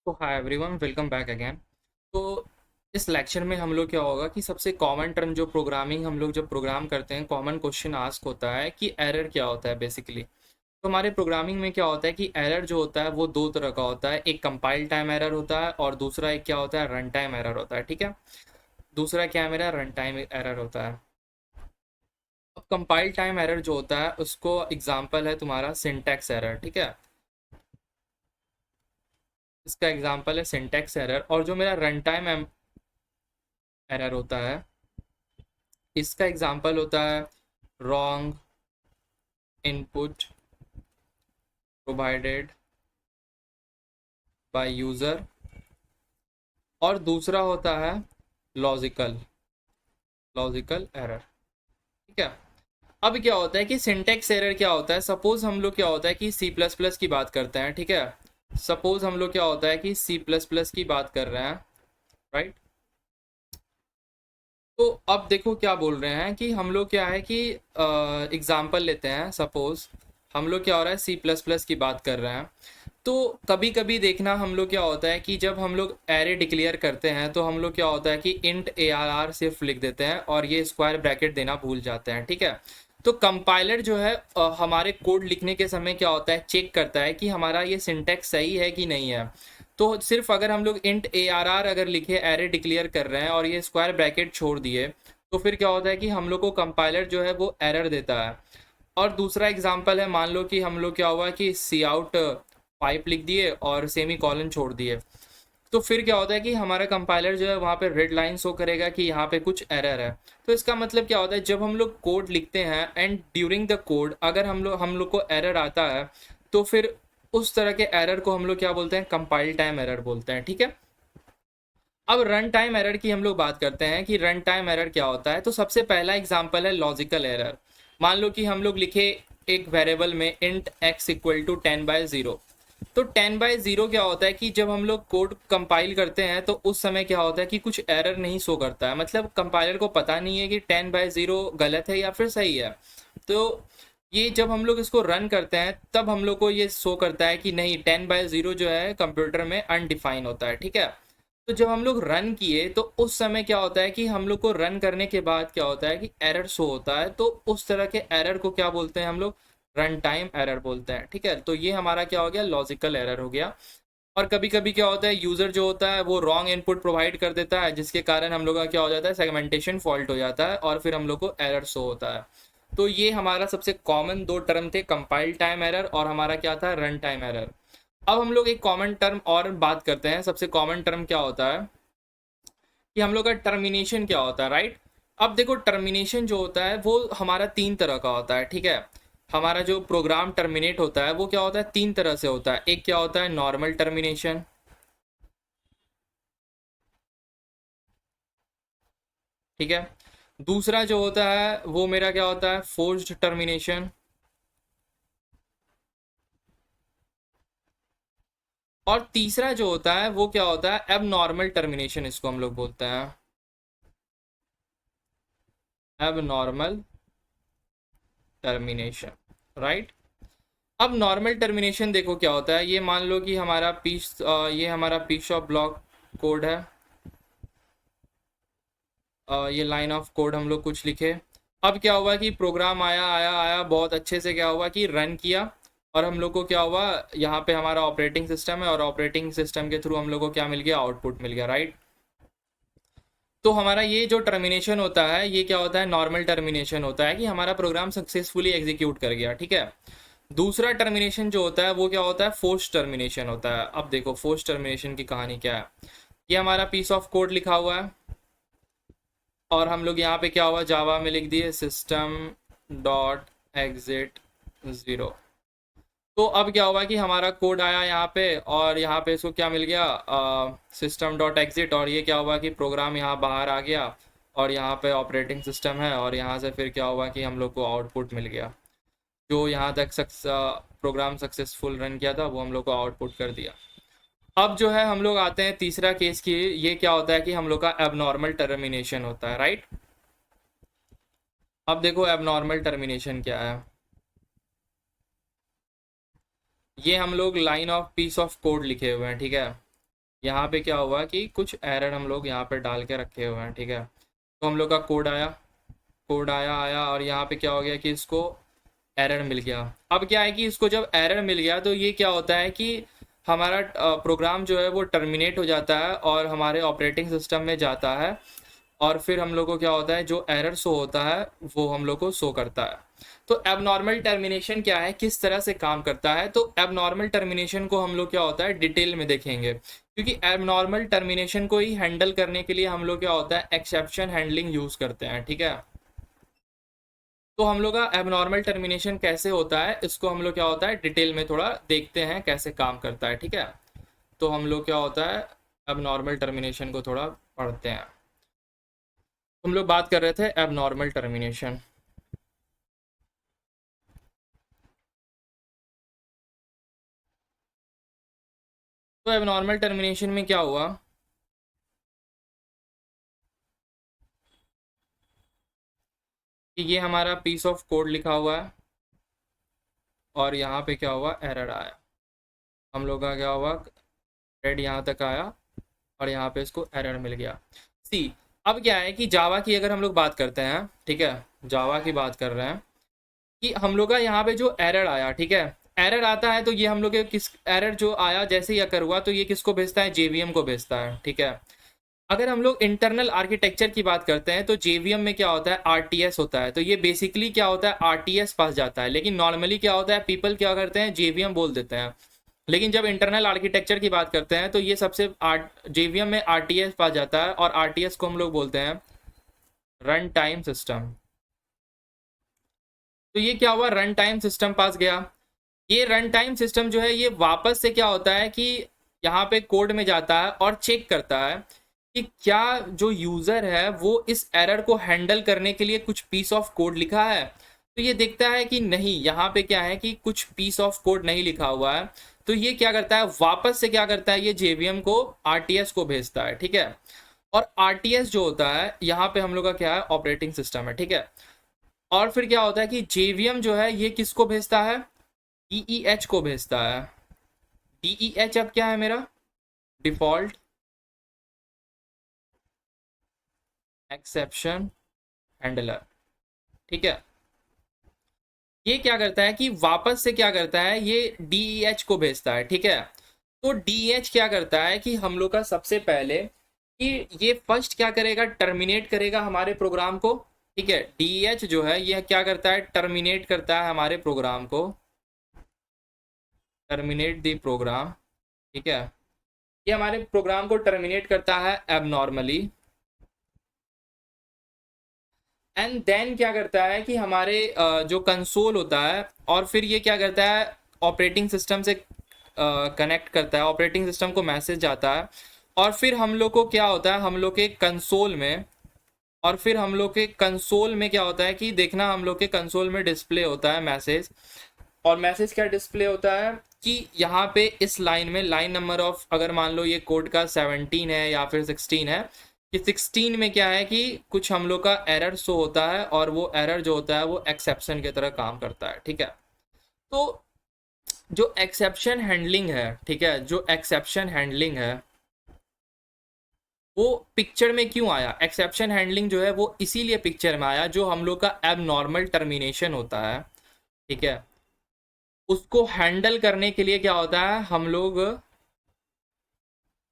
तो hi everyone, welcome back again. तो इस लेक्चर में हम लोग क्या होगा कि सबसे कॉमन टर्म जो प्रोग्रामिंग हम लोग जब प्रोग्राम करते हैं, कॉमन क्वेश्चन आस्क होता है कि एरर क्या होता है बेसिकली। तो हमारे प्रोग्रामिंग में क्या होता है कि एरर जो होता है वो दो तरह का होता है। एक कंपाइल टाइम एरर होता है और दूसरा एक क्या होता है, रन टाइम एरर होता है। ठीक है, दूसरा क्या है मेरा, रन टाइम एरर होता है। अब कंपाइल टाइम एरर जो होता है उसको एग्जाम्पल है तुम्हारा सिंटैक्स एरर। ठीक है, इसका एग्जाम्पल है सिंटैक्स एरर। और जो मेरा रन टाइम एरर होता है इसका एग्जाम्पल होता है wrong input provided by user, और दूसरा होता है लॉजिकल लॉजिकल एरर। ठीक है, अब क्या होता है कि सिंटेक्स एरर क्या होता है। सपोज हम लोग क्या होता है कि सी प्लस प्लस की बात करते हैं। ठीक है, सपोज हम लोग क्या होता है कि सी प्लस प्लस की बात कर रहे हैं, राइट। तो अब देखो क्या बोल रहे हैं कि हम लोग क्या है कि एग्जाम्पल लेते हैं। सपोज हम लोग क्या हो रहा है, सी प्लस प्लस की बात कर रहे हैं। तो कभी कभी देखना हम लोग क्या होता है कि जब हम लोग एरे डिक्लेयर करते हैं तो हम लोग क्या होता है कि इंट ए आर आर सिर्फ लिख देते हैं और ये स्क्वायर ब्रैकेट देना भूल जाते हैं। ठीक है, तो कंपाइलर जो है हमारे कोड लिखने के समय क्या होता है, चेक करता है कि हमारा ये सिंटैक्स सही है कि नहीं है। तो सिर्फ अगर हम लोग इंट ए आर आर अगर लिखे, एरे डिक्लेयर कर रहे हैं और ये स्क्वायर ब्रैकेट छोड़ दिए, तो फिर क्या होता है कि हम लोग को कंपाइलर जो है वो एरर देता है। और दूसरा एग्जांपल है, मान लो कि हम लोग क्या हुआ कि सी आउट पाइप लिख दिए और सेमी कॉलन छोड़ दिए, तो फिर क्या होता है कि हमारा कंपाइलर जो है वहाँ पे रेड लाइन शो करेगा कि यहाँ पे कुछ एरर है। तो इसका मतलब क्या होता है, जब हम लोग कोड लिखते हैं एंड ड्यूरिंग द कोड अगर हम लोग को एरर आता है, तो फिर उस तरह के एरर को हम लोग क्या बोलते हैं, कंपाइल टाइम एरर बोलते हैं। ठीक है, अब रन टाइम एरर की हम लोग बात करते हैं कि रन टाइम एरर क्या होता है। तो सबसे पहला एग्जांपल है लॉजिकल एरर। मान लो कि हम लोग लिखे एक वेरिएबल में इंट x इक्वल टू 10/0। तो 10/0 क्या होता है कि जब हम लोग कोड कंपाइल करते हैं तो उस समय क्या होता है कि कुछ एरर नहीं शो करता है। मतलब कंपाइलर को पता नहीं है कि 10/0 गलत है या फिर सही है। तो ये जब हम लोग इसको रन करते हैं तब हम लोग को ये शो करता है कि नहीं, 10/0 जो है कंप्यूटर में अनडिफाइन होता है। ठीक है, तो जब हम लोग रन किए तो उस समय क्या होता है कि हम लोग को रन करने के बाद क्या होता है कि एरर शो होता है। तो उस तरह के एरर को क्या बोलते हैं हम लोग, रन टाइम एरर बोलते हैं। ठीक है, तो ये हमारा क्या हो गया, लॉजिकल एरर हो गया। और कभी कभी क्या होता है, यूज़र जो होता है वो रॉन्ग इनपुट प्रोवाइड कर देता है, जिसके कारण हम लोग का क्या हो जाता है, सेगमेंटेशन फॉल्ट हो जाता है और फिर हम लोग को एरर शो होता है। तो ये हमारा सबसे कॉमन दो टर्म थे, कंपाइल टाइम एरर और हमारा क्या था, रन टाइम एरर। अब हम लोग एक कॉमन टर्म और बात करते हैं। सबसे कॉमन टर्म क्या होता है कि हम लोग का टर्मिनेशन क्या होता है, राइट। अब देखो टर्मिनेशन जो होता है वो हमारा तीन तरह का होता है। ठीक है, हमारा जो प्रोग्राम टर्मिनेट होता है वो क्या होता है, तीन तरह से होता है। एक क्या होता है, नॉर्मल टर्मिनेशन। ठीक है, दूसरा जो होता है वो मेरा क्या होता है, फोर्स्ड टर्मिनेशन। और तीसरा जो होता है वो क्या होता है, एब नॉर्मल टर्मिनेशन, इसको हम लोग बोलते हैं एब नॉर्मल टर्मिनेशन, राइट। अब नॉर्मल टर्मिनेशन देखो क्या होता है। ये मान लो कि हमारा पीस ये हमारा पीस ऑफ ब्लॉक कोड है। ये लाइन ऑफ कोड हम लोग कुछ लिखे। अब क्या हुआ कि प्रोग्राम आया आया आया बहुत अच्छे से, क्या हुआ कि रन किया और हम लोग को क्या हुआ, यहाँ पे हमारा ऑपरेटिंग सिस्टम है और ऑपरेटिंग सिस्टम के थ्रू हम लोग को क्या मिल गया, आउटपुट मिल गया, राइट। तो हमारा ये जो टर्मिनेशन होता है ये क्या होता है, नॉर्मल टर्मिनेशन होता है कि हमारा प्रोग्राम सक्सेसफुली एग्जीक्यूट कर गया। ठीक है, दूसरा टर्मिनेशन जो होता है वो क्या होता है, फोर्स टर्मिनेशन होता है। अब देखो फोर्स टर्मिनेशन की कहानी क्या है। ये हमारा पीस ऑफ कोड लिखा हुआ है और हम लोग यहाँ पे क्या हुआ, जावा में लिख दिए सिस्टम डॉट एग्जिट 0। तो अब क्या हुआ कि हमारा कोड आया यहाँ पे और यहाँ पे इसको क्या मिल गया, सिस्टम डॉट एग्जिट, और ये क्या हुआ कि प्रोग्राम यहाँ बाहर आ गया और यहाँ पे ऑपरेटिंग सिस्टम है और यहाँ से फिर क्या हुआ कि हम लोग को आउटपुट मिल गया। जो यहाँ तक प्रोग्राम सक्सेसफुल रन किया था वो हम लोग को आउटपुट कर दिया। अब जो है हम लोग आते हैं तीसरा केस की। ये क्या होता है कि हम लोग का एबनॉर्मल टर्मिनेशन होता है, राइट। अब देखो एबनॉर्मल टर्मिनेशन क्या है। ये हम लोग line of peace of code लिखे हुए हैं। ठीक है, यहाँ पे क्या हुआ कि कुछ एरर हम लोग यहाँ पे डाल के रखे हुए हैं, ठीक है। तो हम लोग का कोड आया आया और यहाँ पे क्या हो गया कि इसको एरर मिल गया। अब क्या है कि इसको जब एरर मिल गया तो ये क्या होता है कि हमारा प्रोग्राम जो है वो टर्मिनेट हो जाता है और हमारे ऑपरेटिंग सिस्टम में जाता है, और फिर हम लोग को क्या होता है, जो एरर शो होता है वो हम लोग को शो करता है। तो एबनॉर्मल टर्मिनेशन क्या है, किस तरह से काम करता है, तो एबनॉर्मल टर्मिनेशन को हम लोग क्या होता है डिटेल में देखेंगे, क्योंकि एबनॉर्मल टर्मिनेशन को ही हैंडल करने के लिए हम लोग क्या होता है एक्सेप्शन हैंडलिंग यूज करते हैं, ठीक है। तो हम लोग का एबनॉर्मल टर्मिनेशन कैसे होता है, इसको हम लोग क्या होता है डिटेल में थोड़ा देखते हैं कैसे काम करता है, ठीक है। तो हम लोग क्या होता है एबनॉर्मल टर्मिनेशन को थोड़ा पढ़ते हैं। हम लोग बात कर रहे थे एबनॉर्मल टर्मिनेशन। तो एबनॉर्मल टर्मिनेशन में क्या हुआ कि ये हमारा पीस ऑफ कोड लिखा हुआ है और यहाँ पे क्या हुआ एरर आया। हम लोग का क्या हुआ रेड यहाँ तक आया और यहाँ पे इसको एरर मिल गया। सी, अब क्या है कि जावा की अगर हम लोग बात करते हैं, ठीक है, जावा की बात कर रहे हैं कि हम लोग का यहाँ पे जो एरर आया, ठीक है, एरर आता है तो ये हम लोग के किस एरर जो आया जैसे ही अकर हुआ तो ये किसको भेजता है, जेवीएम को भेजता है, ठीक है। अगर हम लोग इंटरनल आर्किटेक्चर की बात करते हैं तो जेवीएम में क्या होता है आरटीएस होता है, तो ये बेसिकली क्या होता है आरटीएस पास जाता है, लेकिन नॉर्मली क्या होता है पीपल क्या करते हैं जेवीएम बोल देते हैं। लेकिन जब इंटरनल आर्किटेक्चर की बात करते हैं तो ये सबसे जेवीएम में आरटीएस पास जाता है और आरटीएस को हम लोग बोलते हैं रन टाइम सिस्टम। तो ये क्या हुआ रन टाइम सिस्टम पास गया। ये रन टाइम सिस्टम जो है ये वापस से क्या होता है कि यहाँ पे कोड में जाता है और चेक करता है कि क्या जो यूजर है वो इस एरर को हैंडल करने के लिए कुछ पीस ऑफ कोड लिखा है। तो ये देखता है कि नहीं, यहाँ पे क्या है कि कुछ पीस ऑफ कोड नहीं लिखा हुआ है। तो ये क्या करता है वापस से क्या करता है ये जेवीएम को आरटीएस को भेजता है, ठीक है। और आरटीएस जो होता है यहाँ पे हम लोग का क्या है ऑपरेटिंग सिस्टम है, ठीक है। और फिर क्या होता है कि जेवीएम जो है ये किसको भेजता है, डीईएच को भेजता है। डीईएच अब क्या है मेरा डिफॉल्ट एक्सेप्शन हैंडलर, ठीक है। ये क्या करता है कि वापस से क्या करता है ये डीईएच को भेजता है, ठीक है। तो डीईएच क्या करता है कि हम लोग का सबसे पहले कि ये फर्स्ट क्या करेगा टर्मिनेट करेगा हमारे प्रोग्राम को, ठीक है। डीईएच जो है ये क्या करता है टर्मिनेट करता है हमारे प्रोग्राम को, टर्मिनेट द प्रोग्राम, ठीक है। ये हमारे प्रोग्राम को टर्मिनेट करता है एबनॉर्मली। एंड देन क्या करता है कि हमारे जो कंसोल होता है और फिर ये क्या करता है ऑपरेटिंग सिस्टम से कनेक्ट करता है, ऑपरेटिंग सिस्टम को मैसेज आता है और फिर हम लोग को क्या होता है हम लोग के कंसोल में, और फिर हम लोग के कंसोल में क्या होता है कि देखना हम लोग के कंसोल में डिस्प्ले होता है मैसेज। और मैसेज क्या डिस्प्ले होता है कि यहाँ पे इस लाइन में लाइन नंबर ऑफ अगर मान लो ये कोड का 17 है या फिर 16 है कि 16 में क्या है कि कुछ हम लोग का एरर शो होता है और वो एरर जो होता है वो एक्सेप्शन की तरह काम करता है, ठीक है। तो जो एक्सेप्शन हैंडलिंग है, ठीक है, जो एक्सेप्शन हैंडलिंग है वो पिक्चर में क्यों आया, एक्सेप्शन हैंडलिंग जो है वो इसीलिए पिक्चर में आया जो हम लोग का एबनॉर्मल टर्मिनेशन होता है, ठीक है। उसको हैंडल करने के लिए क्या होता है हम लोग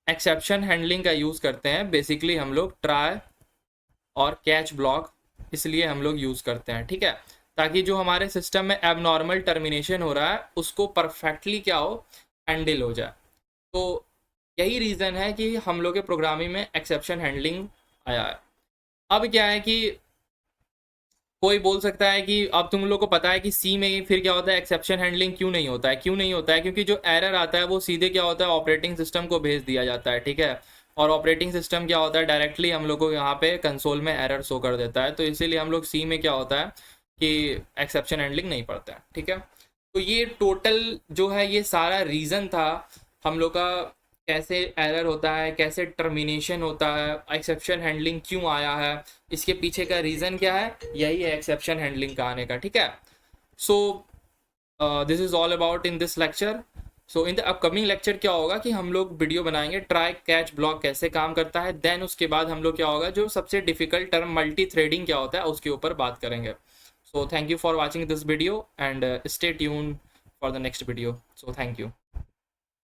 एक्सेप्शन हैंडलिंग का यूज़ करते हैं। बेसिकली हम लोग ट्राई और कैच ब्लॉक इसलिए हम लोग यूज़ करते हैं, ठीक है, ताकि जो हमारे सिस्टम में एबनॉर्मल टर्मिनेशन हो रहा है उसको परफेक्टली क्या हो हैंडल हो जाए। तो यही रीज़न है कि हम लोग के प्रोग्रामिंग में एक्सेप्शन हैंडलिंग आया है। अब क्या है कि कोई बोल सकता है कि अब तुम लोग को पता है कि सी में फिर क्या होता है एक्सेप्शन हैंडलिंग क्यों नहीं होता है, क्यों नहीं होता है क्योंकि जो एरर आता है वो सीधे क्या होता है ऑपरेटिंग सिस्टम को भेज दिया जाता है, ठीक है। और ऑपरेटिंग सिस्टम क्या होता है डायरेक्टली हम लोग को यहाँ पे कंसोल में एरर शो कर देता है। तो इसीलिए हम लोग सी में क्या होता है कि एक्सेप्शन हैंडलिंग नहीं पढ़ते हैं, ठीक है। तो ये टोटल जो है ये सारा रीज़न था हम लोग का कैसे एरर होता है, कैसे टर्मिनेशन होता है, एक्सेप्शन हैंडलिंग क्यों आया है, इसके पीछे का रीज़न क्या है, यही है एक्सेप्शन हैंडलिंग का आने का, ठीक है। So this is all about in this lecture. So in the upcoming lecture क्या होगा कि हम लोग वीडियो बनाएंगे ट्राई कैच ब्लॉक कैसे काम करता है, देन उसके बाद हम लोग क्या होगा जो सबसे डिफिकल्ट टर्म मल्टी थ्रेडिंग क्या होता है उसके ऊपर बात करेंगे। So thank you for watching this video and stay tune for the next video. So thank you.